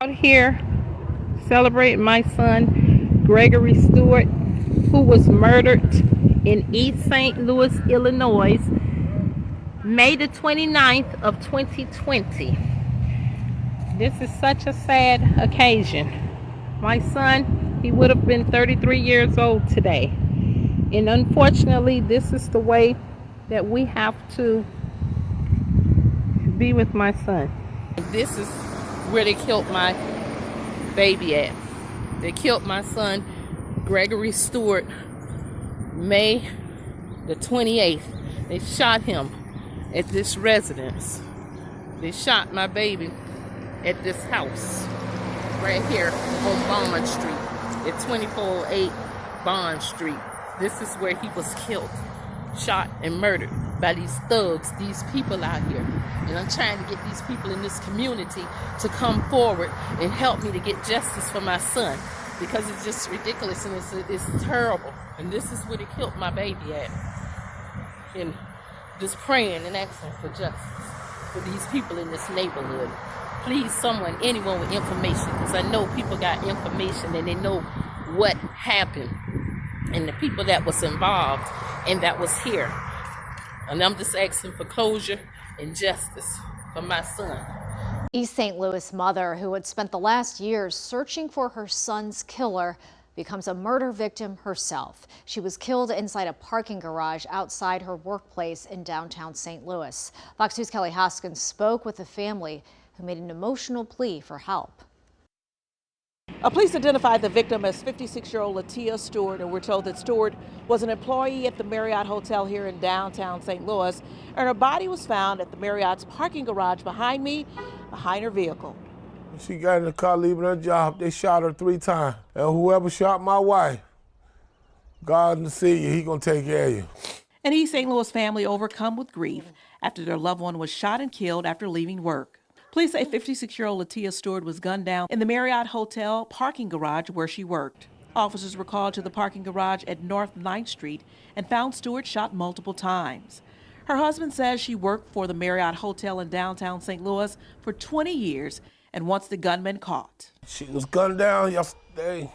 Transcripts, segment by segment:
Out here celebrating my son Gregory Stewart, who was murdered in East St. Louis, Illinois, May the 29th of 2020. This is such a sad occasion. My son, he would have been 33 years old today. And unfortunately, this is the way that we have to be with my son. This is where they killed my baby at. They killed my son, Gregory Stewart, May the 28th. They shot him at this residence. They shot my baby at this house right here on Bond Street, at 2408 Bond Street. This is where he was killed, shot and murdered by these thugs, these people out here. And I'm trying to get these people in this community to come forward and help me to get justice for my son, because it's just ridiculous and it's terrible. And this is where they killed my baby at. And just praying and asking for justice for these people in this neighborhood. Please, someone, anyone with information, because I know people got information and they know what happened and the people that was involved and that was here. And I'm just asking for closure and justice for my son. East St. Louis mother who had spent the last years searching for her son's killer becomes a murder victim herself. She was killed inside a parking garage outside her workplace in downtown St. Louis. Fox News' Kelly Hoskins spoke with the family, who made an emotional plea for help. Police identified the victim as 56-year-old Latia Stewart, and we're told that Stewart was an employee at the Marriott Hotel here in downtown St. Louis, and her body was found at the Marriott's parking garage behind me, behind her vehicle. She got in the car leaving her job. They shot her 3 times. And whoever shot my wife, God will see you. He gonna take care of you. An East St. Louis family overcome with grief after their loved one was shot and killed after leaving work. Police say 56-year-old Latia Stewart was gunned down in the Marriott Hotel parking garage where she worked. Officers were called to the parking garage at North 9th Street and found Stewart shot multiple times. Her husband says she worked for the Marriott Hotel in downtown St. Louis for 20 years and wants the gunman caught. She was gunned down yesterday,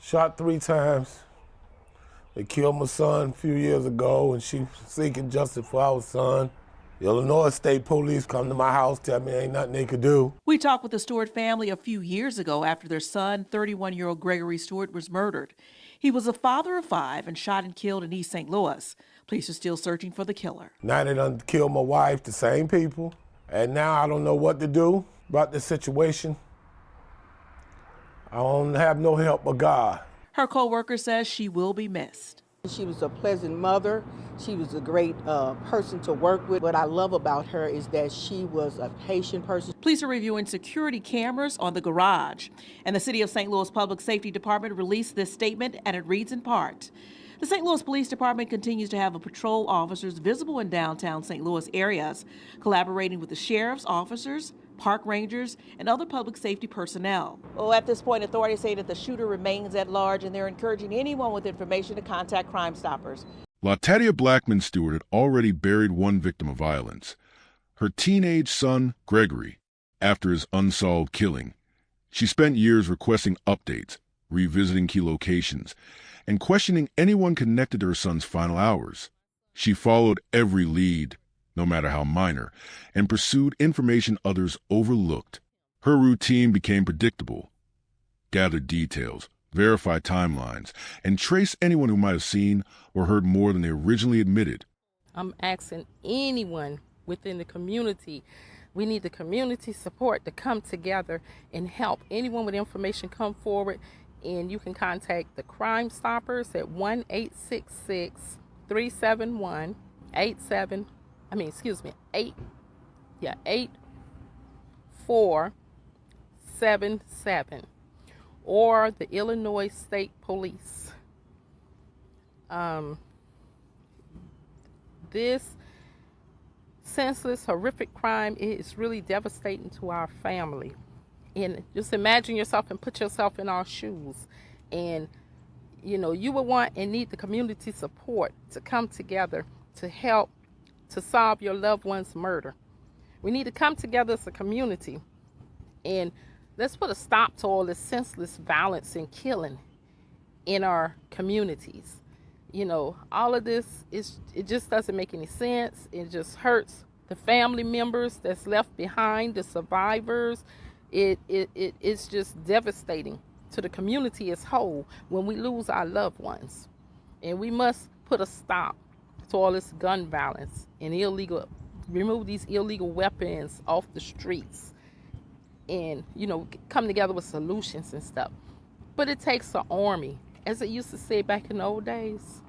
shot 3 times. They killed my son a few years ago, and she was seeking justice for our son. The Illinois State Police come to my house, tell me ain't nothing they could do. We talked with the Stewart family a few years ago after their son, 31-year-old Gregory Stewart, was murdered. He was a father of 5 and shot and killed in East St. Louis. Police are still searching for the killer. Now they done killed my wife, the same people, and now I don't know what to do about this situation. I don't have no help but God. Her co-worker says she will be missed. She was a pleasant mother. She was a great person to work with. What I love about her is that she was a patient person. Police are reviewing security cameras on the garage, and the City of St. Louis Public Safety Department released this statement, and it reads in part: the St. Louis Police Department continues to have patrol officers visible in downtown St. Louis areas, collaborating with the sheriff's officers, park rangers, and other public safety personnel. Well, at this point, authorities say that the shooter remains at large, and they're encouraging anyone with information to contact Crime Stoppers. Latatia Blackman Stewart had already buried one victim of violence, her teenage son, Gregory, after his unsolved killing. She spent years requesting updates, revisiting key locations, and questioning anyone connected to her son's final hours. She followed every lead, no matter how minor, and pursued information others overlooked. Her routine became predictable: gather details, verify timelines, and trace anyone who might have seen or heard more than they originally admitted. I'm asking anyone within the community, we need the community support to come together and help. Anyone with information, come forward, and you can contact the Crime Stoppers at 8477, or the Illinois State Police. This senseless, horrific crime is really devastating to our family. And just imagine yourself and put yourself in our shoes. And, you know, you would want and need the community support to come together to help to solve your loved one's murder. We need to come together as a community and Let's put a stop to all this senseless violence and killing in our communities. You know, all of this it just doesn't make any sense. It just hurts the family members that's left behind, the survivors. It's just devastating to the community as whole when we lose our loved ones. And we must put a stop to all this gun violence and remove these illegal weapons off the streets, and, you know, come together with solutions and stuff. But it takes an army. As it used to say back in the old days,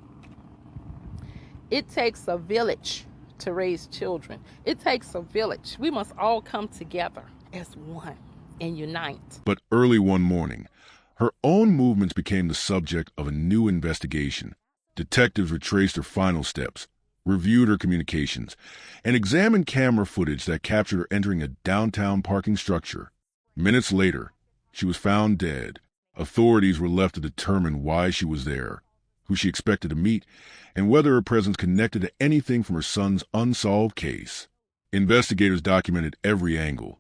it takes a village to raise children. It takes a village. We must all come together as one and unite. But early one morning, her own movements became the subject of a new investigation. Detectives retraced her final steps, reviewed her communications, and examined camera footage that captured her entering a downtown parking structure. Minutes later, she was found dead. Authorities were left to determine why she was there, who she expected to meet, and whether her presence connected to anything from her son's unsolved case. Investigators documented every angle,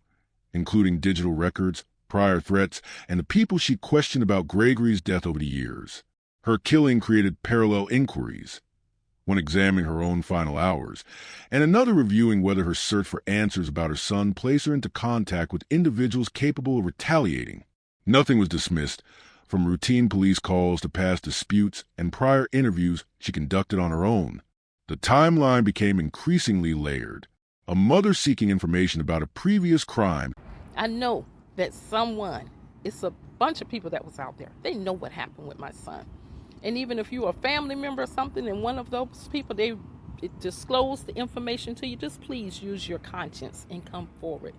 including digital records, prior threats, and the people she questioned about Gregory's death over the years. Her killing created parallel inquiries, one examining her own final hours, and another reviewing whether her search for answers about her son placed her into contact with individuals capable of retaliating. Nothing was dismissed, from routine police calls to past disputes and prior interviews she conducted on her own. The timeline became increasingly layered. A mother seeking information about a previous crime. I know that it's a bunch of people that was out there. They know what happened with my son. And even if you're a family member or something and one of those people, they disclose the information to you, just please use your conscience and come forward.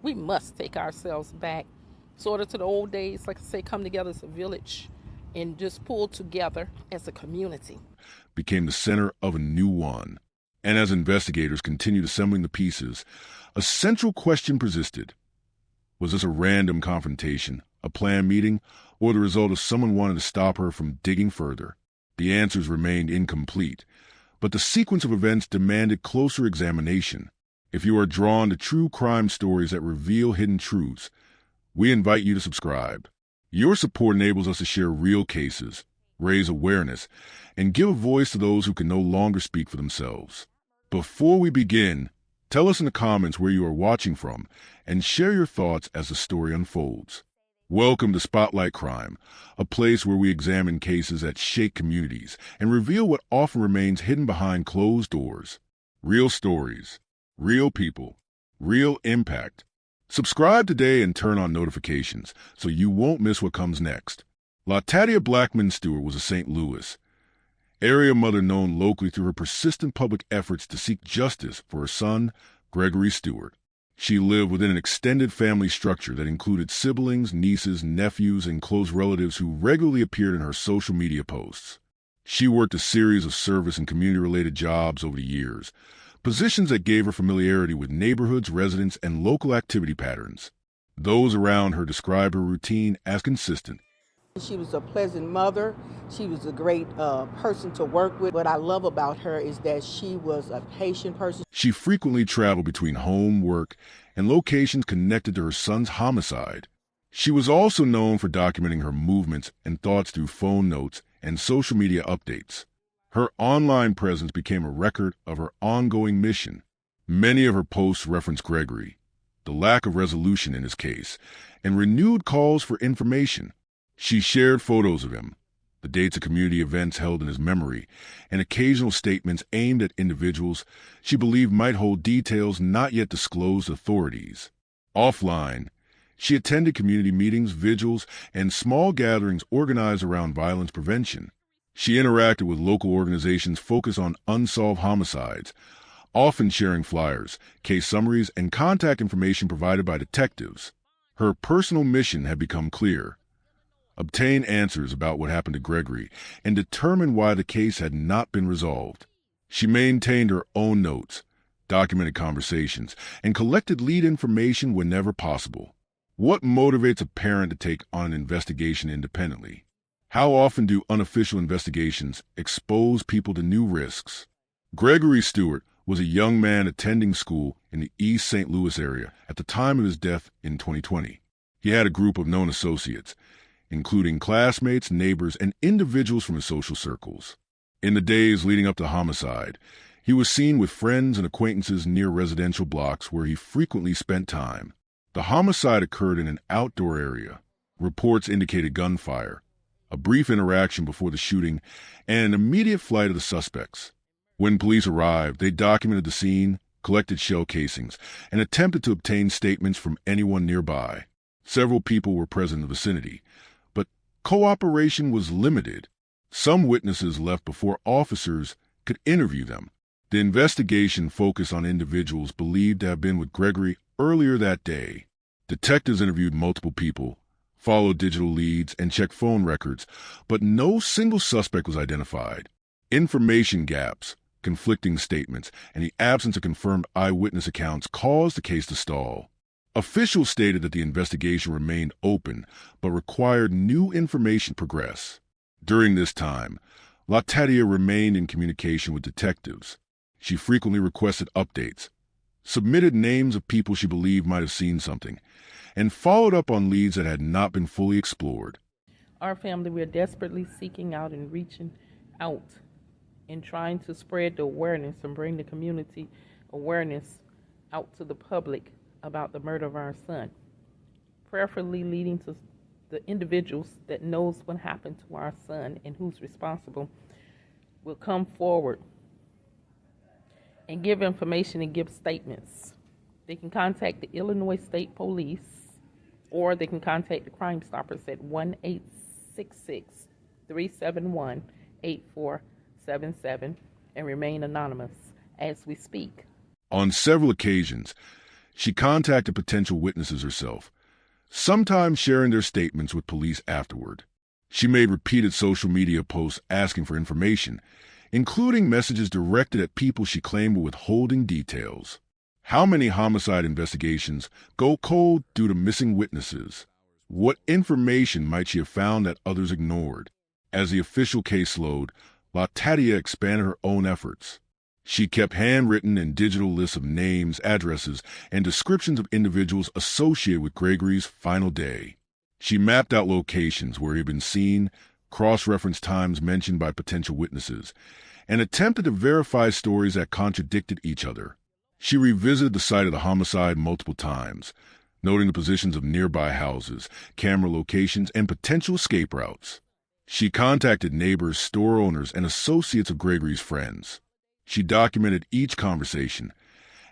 We must take ourselves back, sort of to the old days, like I say, come together as a village and just pull together as a community. Became the center of a new one. And as investigators continued assembling the pieces, a central question persisted. Was this a random confrontation, a planned meeting, or the result of someone wanting to stop her from digging further? The answers remained incomplete, but the sequence of events demanded closer examination. If you are drawn to true crime stories that reveal hidden truths, we invite you to subscribe. Your support enables us to share real cases, raise awareness, and give a voice to those who can no longer speak for themselves. Before we begin, tell us in the comments where you are watching from and share your thoughts as the story unfolds. Welcome to Spotlight Crime, a place where we examine cases that shake communities and reveal what often remains hidden behind closed doors. Real stories, real people, real impact. Subscribe today and turn on notifications so you won't miss what comes next. LaTatia Blackman Stewart was a St. Louis area mother known locally through her persistent public efforts to seek justice for her son, Gregory Stewart. She lived within an extended family structure that included siblings, nieces, nephews, and close relatives who regularly appeared in her social media posts. She worked a series of service and community-related jobs over the years, positions that gave her familiarity with neighborhoods, residents, and local activity patterns. Those around her described her routine as consistent. She was a pleasant mother. She was a great person to work with. What I love about her is that she was a patient person. She frequently traveled between home, work, and locations connected to her son's homicide. She was also known for documenting her movements and thoughts through phone notes and social media updates. Her online presence became a record of her ongoing mission. Many of her posts reference Gregory, the lack of resolution in his case, and renewed calls for information. She shared photos of him, the dates of community events held in his memory, and occasional statements aimed at individuals she believed might hold details not yet disclosed to authorities. Offline, she attended community meetings, vigils, and small gatherings organized around violence prevention. She interacted with local organizations focused on unsolved homicides, often sharing flyers, case summaries, and contact information provided by detectives. Her personal mission had become clear: obtain answers about what happened to Gregory and determine why the case had not been resolved. She maintained her own notes, documented conversations, and collected lead information whenever possible. What motivates a parent to take on an investigation independently? How often do unofficial investigations expose people to new risks? Gregory Stewart was a young man attending school in the East St. Louis area at the time of his death in 2020. He had a group of known associates, including classmates, neighbors, and individuals from his social circles. In the days leading up to homicide, he was seen with friends and acquaintances near residential blocks where he frequently spent time. The homicide occurred in an outdoor area. Reports indicated gunfire, a brief interaction before the shooting, and an immediate flight of the suspects. When police arrived, they documented the scene, collected shell casings, and attempted to obtain statements from anyone nearby. Several people were present in the vicinity, but cooperation was limited. Some witnesses left before officers could interview them. The investigation focused on individuals believed to have been with Gregory earlier that day. Detectives interviewed multiple people, followed digital leads, and checked phone records, but no single suspect was identified. Information gaps, conflicting statements, and the absence of confirmed eyewitness accounts caused the case to stall. Officials stated that the investigation remained open, but required new information to progress. During this time, LaTadia remained in communication with detectives. She frequently requested updates, submitted names of people she believed might have seen something, and followed up on leads that had not been fully explored. Our family, we're desperately seeking out and reaching out and trying to spread the awareness and bring the community awareness out to the public about the murder of our son, prayerfully leading to the individuals that knows what happened to our son and who's responsible will come forward and give information and give statements. They can contact the Illinois State Police, or they can contact the Crime Stoppers at 1-866-371-8477 and remain anonymous as we speak. On several occasions, she contacted potential witnesses herself, sometimes sharing their statements with police afterward. She made repeated social media posts asking for information, including messages directed at people she claimed were withholding details. How many homicide investigations go cold due to missing witnesses? What information might she have found that others ignored? As the official case slowed, LaTadia expanded her own efforts. She kept handwritten and digital lists of names, addresses, and descriptions of individuals associated with Gregory's final day. She mapped out locations where he had been seen, cross-referenced times mentioned by potential witnesses, and attempted to verify stories that contradicted each other. She revisited the site of the homicide multiple times, noting the positions of nearby houses, camera locations, and potential escape routes. She contacted neighbors, store owners, and associates of Gregory's friends. She documented each conversation,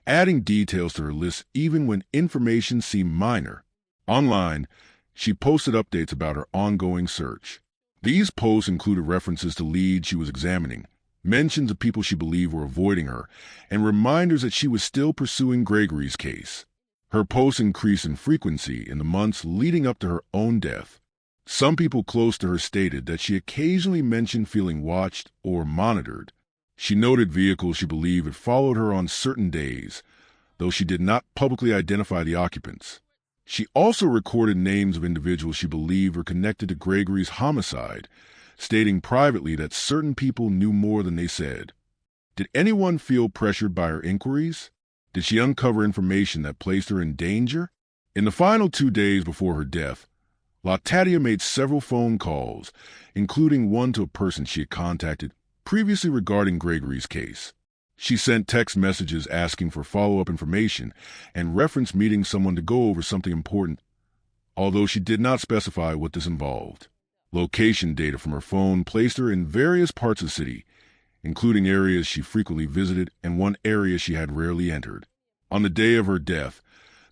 adding details to her list even when information seemed minor. Online, she posted updates about her ongoing search. These posts included references to leads she was examining, mentions of people she believed were avoiding her, and reminders that she was still pursuing Gregory's case. Her posts increased in frequency in the months leading up to her own death. Some people close to her stated that she occasionally mentioned feeling watched or monitored. She noted vehicles she believed had followed her on certain days, though she did not publicly identify the occupants. She also recorded names of individuals she believed were connected to Gregory's homicide, stating privately that certain people knew more than they said. Did anyone feel pressured by her inquiries? Did she uncover information that placed her in danger? In the final 2 days before her death, LaTadia made several phone calls, including one to a person she had contacted previously regarding Gregory's case. She sent text messages asking for follow-up information and referenced meeting someone to go over something important, although she did not specify what this involved. Location data from her phone placed her in various parts of the city, including areas she frequently visited and one area she had rarely entered. On the day of her death,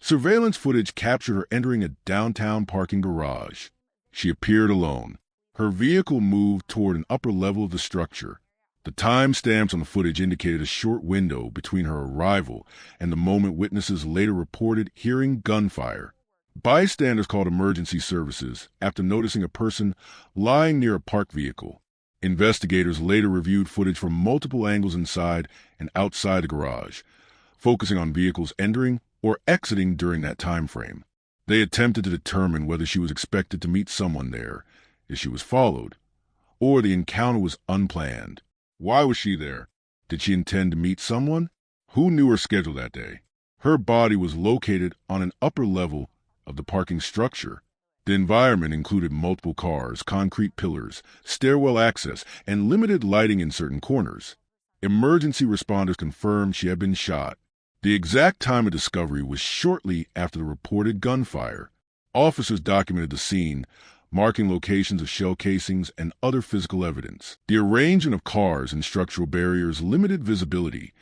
surveillance footage captured her entering a downtown parking garage. She appeared alone. Her vehicle moved toward an upper level of the structure. The timestamps on the footage indicated a short window between her arrival and the moment witnesses later reported hearing gunfire. Bystanders called emergency services after noticing a person lying near a parked vehicle. Investigators later reviewed footage from multiple angles inside and outside the garage, focusing on vehicles entering or exiting during that time frame. They attempted to determine whether she was expected to meet someone there, if she was followed, or the encounter was unplanned. Why was she there? Did she intend to meet someone? Who knew her schedule that day? Her body was located on an upper level of the parking structure. The environment included multiple cars, concrete pillars, stairwell access, and limited lighting in certain corners. Emergency responders confirmed she had been shot. The exact time of discovery was shortly after the reported gunfire. Officers documented the scene, marking locations of shell casings and other physical evidence. The arrangement of cars and structural barriers limited visibility,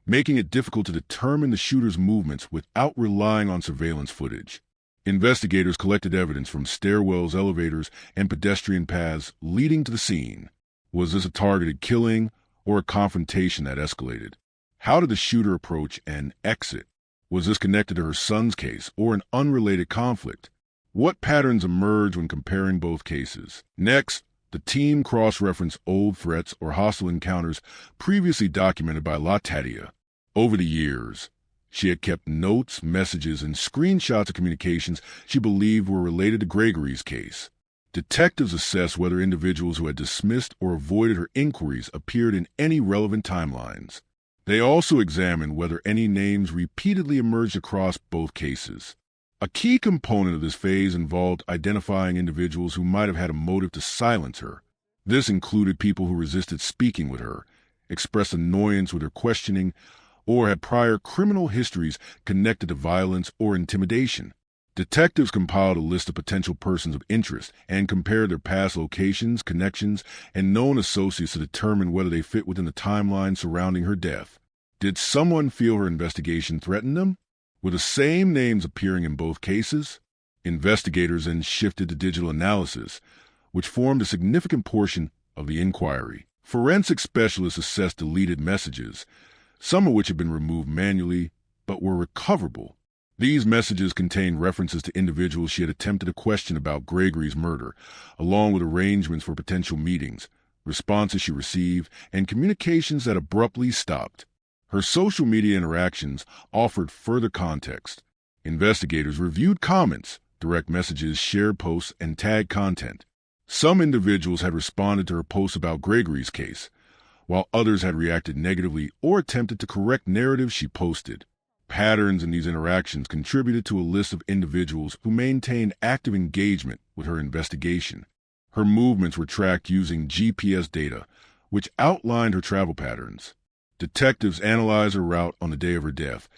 making it difficult to determine the shooter's movements without relying on surveillance footage. Investigators collected evidence from stairwells, elevators, and pedestrian paths leading to the scene. Was this a targeted killing or a confrontation that escalated? How did the shooter approach and exit? Was this connected to her son's case or an unrelated conflict? What patterns emerge when comparing both cases? Next, the team cross-referenced old threats or hostile encounters previously documented by Latadia. Over the years, she had kept notes, messages, and screenshots of communications she believed were related to Gregory's case. Detectives assessed whether individuals who had dismissed or avoided her inquiries appeared in any relevant timelines. They also examined whether any names repeatedly emerged across both cases. A key component of this phase involved identifying individuals who might have had a motive to silence her. This included people who resisted speaking with her, expressed annoyance with her questioning, or had prior criminal histories connected to violence or intimidation. Detectives compiled a list of potential persons of interest and compared their past locations, connections, and known associates to determine whether they fit within the timeline surrounding her death. Did someone feel her investigation threatened them? Were the same names appearing in both cases? Investigators then shifted to digital analysis, which formed a significant portion of the inquiry. Forensic specialists assessed deleted messages, some of which had been removed manually but were recoverable. These messages contained references to individuals she had attempted to question about Gregory's murder, along with arrangements for potential meetings, responses she received, and communications that abruptly stopped. Her social media interactions offered further context. Investigators reviewed comments, direct messages, shared posts, and tagged content. Some individuals had responded to her posts about Gregory's case, while others had reacted negatively or attempted to correct narratives she posted. Patterns in these interactions contributed to a list of individuals who maintained active engagement with her investigation. Her movements were tracked using GPS data, which outlined her travel patterns. Detectives analyzed her route on the day of her death,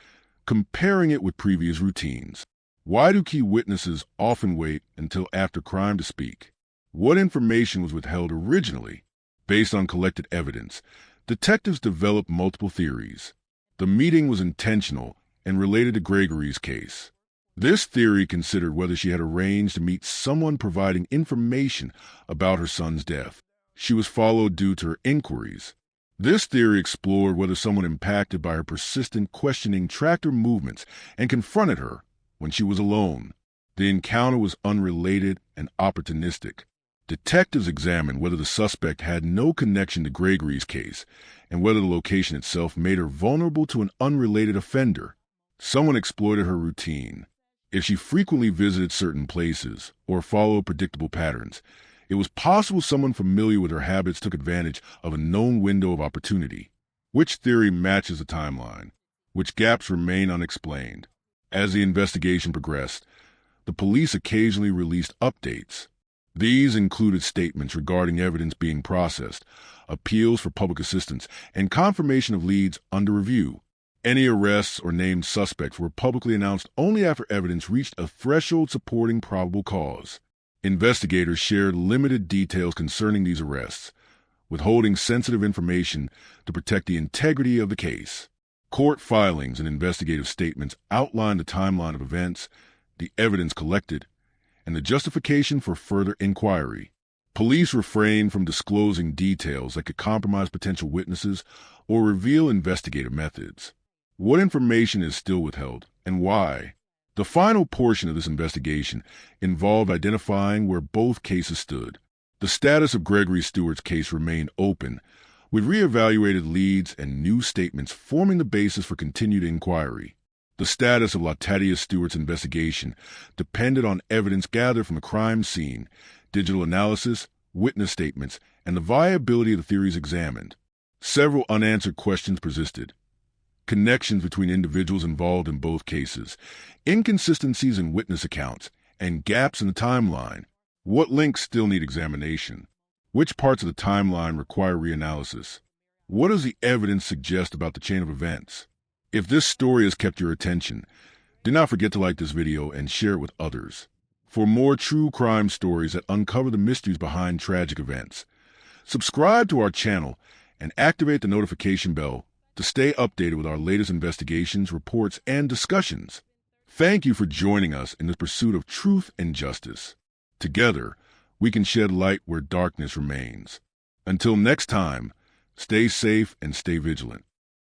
comparing it with previous routines. Why do key witnesses often wait until after crime to speak? What information was withheld originally? Based on collected evidence, detectives developed multiple theories. The meeting was intentional and related to Gregory's case. This theory considered whether she had arranged to meet someone providing information about her son's death. She was followed due to her inquiries. This theory explored whether someone impacted by her persistent questioning tracked her movements and confronted her when she was alone. The encounter was unrelated and opportunistic. Detectives examined whether the suspect had no connection to Gregory's case and whether the location itself made her vulnerable to an unrelated offender. Someone exploited her routine. If she frequently visited certain places or followed predictable patterns, it was possible someone familiar with her habits took advantage of a known window of opportunity. Which theory matches the timeline? Which gaps remain unexplained? As the investigation progressed, the police occasionally released updates. These included statements regarding evidence being processed, appeals for public assistance, and confirmation of leads under review. Any arrests or named suspects were publicly announced only after evidence reached a threshold supporting probable cause. Investigators shared limited details concerning these arrests, withholding sensitive information to protect the integrity of the case. Court filings and investigative statements outlined the timeline of events, the evidence collected, and the justification for further inquiry. Police refrained from disclosing details that could compromise potential witnesses or reveal investigative methods. What information is still withheld, and why? The final portion of this investigation involved identifying where both cases stood. The status of Gregory Stewart's case remained open, with reevaluated leads and new statements forming the basis for continued inquiry. The status of Latadia Stewart's investigation depended on evidence gathered from the crime scene, digital analysis, witness statements, and the viability of the theories examined. Several unanswered questions persisted. connections between individuals involved in both cases, inconsistencies in witness accounts, and gaps in the timeline. What links still need examination? Which parts of the timeline require reanalysis? What does the evidence suggest about the chain of events? If this story has kept your attention, do not forget to like this video and share it with others. For more true crime stories that uncover the mysteries behind tragic events, subscribe to our channel and activate the notification bell to stay updated with our latest investigations, reports, and discussions. Thank you for joining us in this pursuit of truth and justice. Together, we can shed light where darkness remains. Until next time, stay safe and stay vigilant.